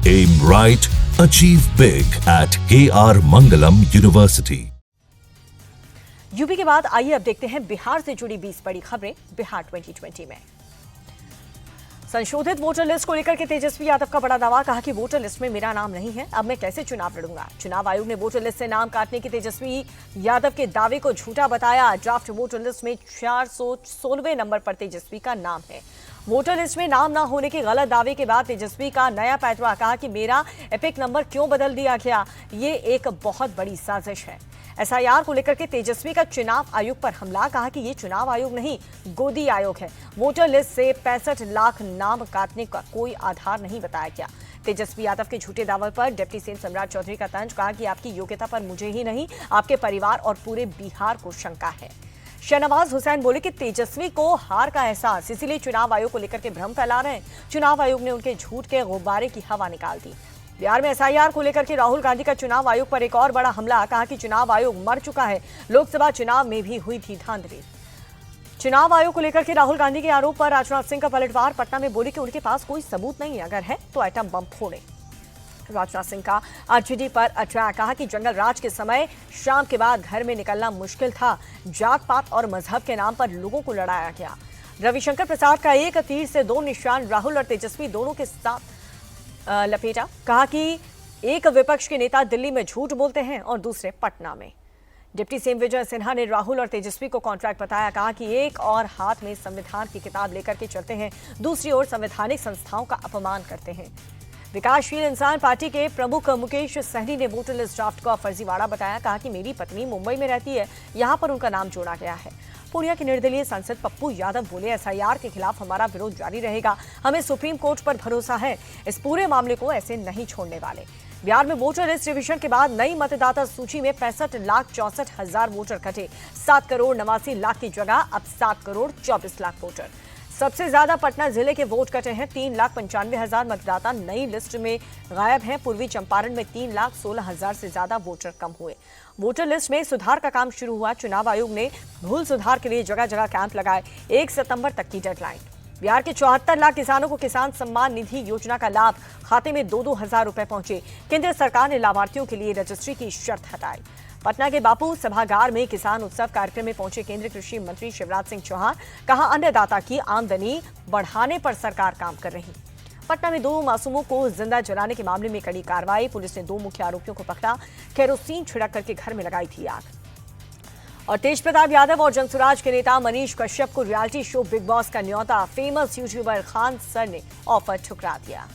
Aim right, achieve big at KR Mangalam University. UP के बाद आइए अब देखते हैं बिहार से जुड़ी 20 बड़ी खबरें बिहार 2020 में। संशोधित वोटर लिस्ट को लेकर के तेजस्वी यादव का बड़ा दावा, कहा कि वोटर लिस्ट में मेरा नाम नहीं है, अब मैं कैसे चुनाव लड़ूंगा। चुनाव आयोग ने वोटर लिस्ट से नाम काटने की तेजस्वी यादव के दावे को झूठा बताया। ड्राफ्ट वोटर लिस्ट में 416वें नंबर पर तेजस्वी का नाम है। वोटर लिस्ट में नाम न होने के गलत दावे के बाद तेजस्वी का नया पैतरा, कहा कि मेरा एपिक नंबर क्यों बदल दिया गया, ये एक बहुत बड़ी साजिश है। एसआईआर को लेकर के तेजस्वी का चुनाव आयोग पर हमला, कहा कि ये चुनाव आयोग नहीं गोदी आयोग है। वोटर लिस्ट से 65 लाख नाम काटने का कोई आधार नहीं बताया गया। तेजस्वी यादव के झूठे दावे पर डिप्टी सीएम सम्राट चौधरी का तंज, कहा कि आपकी योग्यता पर मुझे ही नहीं आपके परिवार और पूरे बिहार को शंका है। शहनवाज हुसैन बोले कि तेजस्वी को हार का एहसास, इसीलिए चुनाव आयोग को लेकर के भ्रम फैला रहे हैं। चुनाव आयोग ने उनके झूठ के गुब्बारे की हवा निकाल दी। बिहार में एसआईआर को लेकर के राहुल गांधी का चुनाव आयोग पर एक और बड़ा हमला, कहा कि चुनाव आयोग मर चुका है, लोकसभा चुनाव में भी हुई थी धांधली। चुनाव आयोग को लेकर के राहुल गांधी के आरोप पर राजनाथ सिंह का पलटवार, पटना में बोले कि उनके पास कोई सबूत नहीं, अगर है तो एटम बम फोड़े। राजनाथ सिंह का आरजेडी पर अटैक, कहा कि जंगल राज के समय शाम के बाद घर में निकलना मुश्किल था, जात पात और मजहब के नाम पर लोगों को लड़ाया गया। रविशंकर प्रसाद का एक तीर से दो निशान, राहुल और तेजस्वी दोनों के साथ लपेटा, कहा कि एक विपक्ष के नेता दिल्ली में झूठ बोलते हैं और दूसरे पटना में। डिप्टी सीएम विजय सिन्हा ने राहुल और तेजस्वी को कॉन्ट्रैक्ट बताया, कहा कि एक और हाथ में संविधान की किताब लेकर के चलते हैं, दूसरी ओर संवैधानिक संस्थाओं का अपमान करते हैं। विकासशील इंसान पार्टी के प्रमुख मुकेश सहनी ने वोटर लिस्ट ड्राफ्ट को फर्जीवाड़ा बताया, कहा कि मेरी पत्नी मुंबई में रहती है, यहां पर उनका नाम जोड़ा गया है। पूर्णिया के निर्दलीय सांसद पप्पू यादव बोले, एसआईआर के खिलाफ हमारा विरोध जारी रहेगा, हमें सुप्रीम कोर्ट पर भरोसा है, इस पूरे मामले को ऐसे नहीं छोड़ने वाले। बिहार में वोटर लिस्ट रिवीजन के बाद नई मतदाता सूची में 65,64,000 वोटर कटे। 7 करोड़ 89 लाख की जगह अब 7 करोड़ 24 लाख वोटर। सबसे ज्यादा पटना जिले के वोट कटे हैं, 3,95,000 मतदाता नई लिस्ट में गायब हैं। पूर्वी चंपारण में 3,16,000 से ज्यादा वोटर कम हुए। वोटर लिस्ट में सुधार का काम शुरू हुआ। चुनाव आयोग ने भूल सुधार के लिए जगह जगह कैंप लगाए। 1 सितंबर तक की डेडलाइन। बिहार के 74 लाख किसानों को किसान सम्मान निधि योजना का लाभ, खाते में 2-2 हजार रुपए पहुंचे। केंद्र सरकार ने लाभार्थियों के लिए रजिस्ट्री की शर्त हटाई। पटना के बापू सभागार में किसान उत्सव कार्यक्रम में पहुंचे केंद्रीय कृषि मंत्री शिवराज सिंह चौहान, कहा अन्नदाता की आमदनी बढ़ाने पर सरकार काम कर रही। पटना में 2 मासूमों को जिंदा जलाने के मामले में कड़ी कार्रवाई, पुलिस ने 2 मुख्य आरोपियों को पकड़ा, केरोसिन छिड़क करके घर में लगाई थी आग। और तेज प्रताप यादव और जनसुराज के नेता मनीष कश्यप को रियलिटी शो बिग बॉस का न्योता फेमस यूट्यूबर खान सर ने ऑफर ठुकरा दिया।